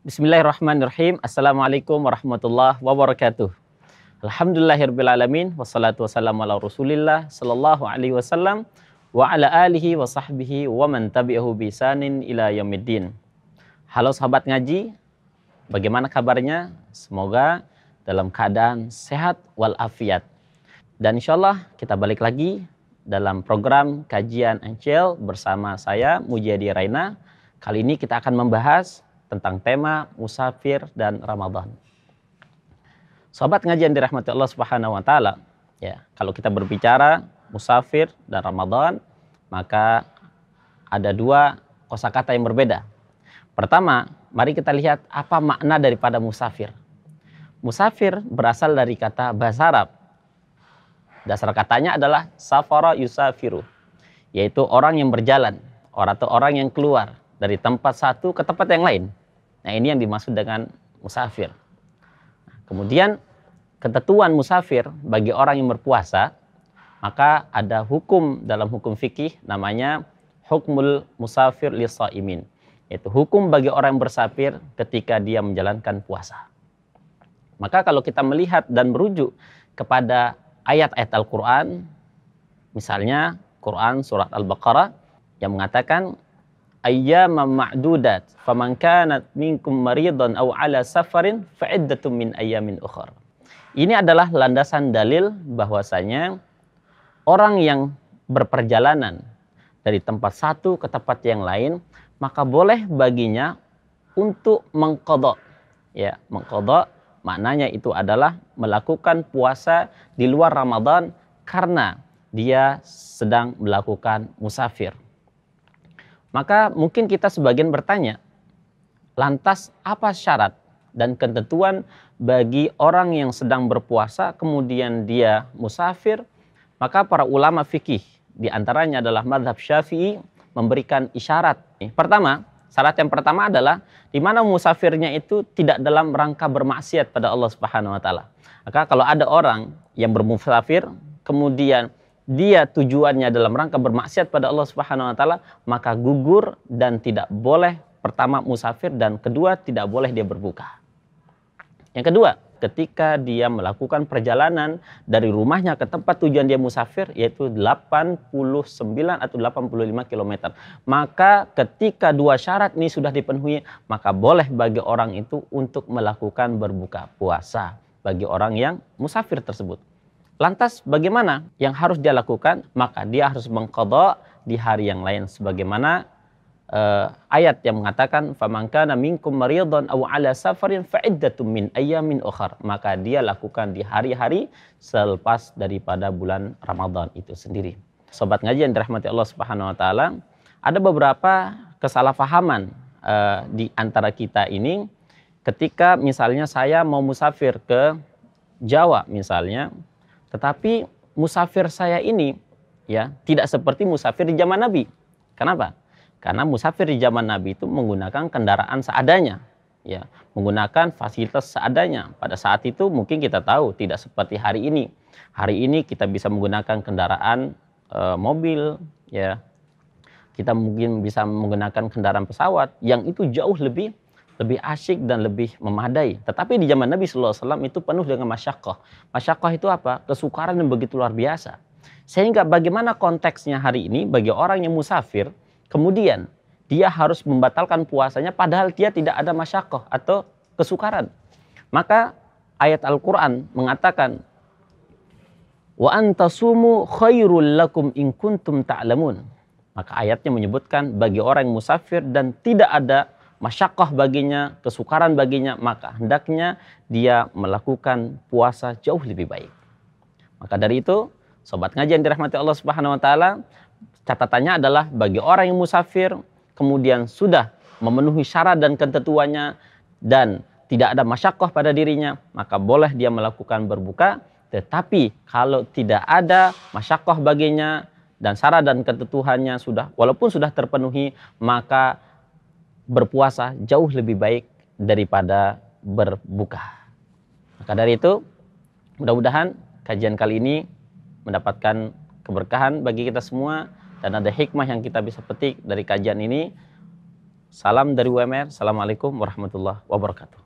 Bismillahirrahmanirrahim. Assalamualaikum warahmatullahi wabarakatuh. Alhamdulillahirrabbilalamin. Wassalatu wassalamu ala rasulillah sallallahu alaihi wasallam wa ala alihi wa sahbihi wa man tabi'ahu bisanin ila yaumiddin. Halo sahabat ngaji, bagaimana kabarnya? Semoga dalam keadaan sehat walafiat. Dan insyaallah kita balik lagi dalam program kajian Encel bersama saya Mujadi Raina. Kali ini kita akan membahas tentang tema musafir dan Ramadan. Sobat ngajian dirahmati Allah Subhanahu wa taala, ya, kalau kita berbicara musafir dan Ramadan, maka ada dua kosakata yang berbeda. Pertama, mari kita lihat apa makna daripada musafir. Musafir berasal dari kata bahasa Arab. Dasar katanya adalah safara yusafiru, yaitu orang yang berjalan, atau orang yang keluar dari tempat satu ke tempat yang lain. Nah, ini yang dimaksud dengan musafir. Kemudian ketentuan musafir bagi orang yang berpuasa, maka ada hukum dalam hukum fikih namanya hukmul musafir lis-shaimin, yaitu hukum bagi orang yang bersafir ketika dia menjalankan puasa. Maka kalau kita melihat dan merujuk kepada ayat-ayat Al-Quran, misalnya Quran surat Al-Baqarah yang mengatakan ayyaman ma'dudat faman kanat minkum maridan aw ala safarin fa'iddatun min ayyamin ukhar. Ini adalah landasan dalil bahwasanya orang yang berperjalanan dari tempat satu ke tempat yang lain, maka boleh baginya untuk mengqadha. Ya, mengqadha maknanya itu adalah melakukan puasa di luar Ramadan karena dia sedang melakukan musafir. Maka mungkin kita sebagian bertanya, lantas apa syarat dan ketentuan bagi orang yang sedang berpuasa kemudian dia musafir? Maka para ulama fikih, diantaranya adalah mazhab Syafi'i, memberikan isyarat. Pertama, syarat yang pertama adalah di mana musafirnya itu tidak dalam rangka bermaksiat pada Allah Subhanahu wa taala. Maka kalau ada orang yang bermusafir kemudian dia tujuannya dalam rangka bermaksiat pada Allah Subhanahu wa taala, maka gugur dan tidak boleh, pertama musafir, dan kedua tidak boleh dia berbuka. Yang kedua, ketika dia melakukan perjalanan dari rumahnya ke tempat tujuan dia musafir, yaitu 89 atau 85 km. Maka ketika dua syarat ini sudah dipenuhi, maka boleh bagi orang itu untuk melakukan berbuka puasa bagi orang yang musafir tersebut. Lantas bagaimana yang harus dia lakukan? Maka dia harus mengqadha di hari yang lain sebagaimana ayat yang mengatakan faman kana minkum maridan aw ala safarin fa'iddatun min ayyamin ukhar. Maka dia lakukan di hari-hari selepas daripada bulan Ramadan itu sendiri. Sobat ngaji yang dirahmati Allah Subhanahu wa taala, ada beberapa kesalahpahaman di antara kita ini ketika misalnya saya mau musafir ke Jawa misalnya, tetapi musafir saya ini ya tidak seperti musafir di zaman Nabi. Kenapa? Karena musafir di zaman Nabi itu menggunakan kendaraan seadanya, ya, menggunakan fasilitas seadanya. Pada saat itu mungkin kita tahu tidak seperti hari ini. Hari ini kita bisa menggunakan kendaraan mobil, ya. Kita mungkin bisa menggunakan kendaraan pesawat yang itu jauh lebih asyik dan lebih memadai. Tetapi di zaman Nabi SAW itu penuh dengan masyaqqah. Masyaqqah itu apa? Kesukaran yang begitu luar biasa. Sehingga bagaimana konteksnya hari ini bagi orang yang musafir, kemudian dia harus membatalkan puasanya padahal dia tidak ada masyaqqah atau kesukaran. Maka ayat Al-Quran mengatakan, wa antasumu khairul lakum in kuntum ta'lamun. Maka ayatnya menyebutkan bagi orang yang musafir dan tidak ada masyaqqah baginya, kesukaran baginya, maka hendaknya dia melakukan puasa jauh lebih baik. Maka dari itu, sobat ngaji yang dirahmati Allah Subhanahu wa taala, catatannya adalah bagi orang yang musafir kemudian sudah memenuhi syarat dan ketentuannya dan tidak ada masyaqqah pada dirinya, maka boleh dia melakukan berbuka. Tetapi kalau tidak ada masyaqqah baginya dan syarat dan ketentuannya sudah, walaupun sudah terpenuhi, maka berpuasa jauh lebih baik daripada berbuka. Maka dari itu, mudah-mudahan kajian kali ini mendapatkan keberkahan bagi kita semua dan ada hikmah yang kita bisa petik dari kajian ini. Salam dari UMR. Assalamualaikum warahmatullahi wabarakatuh.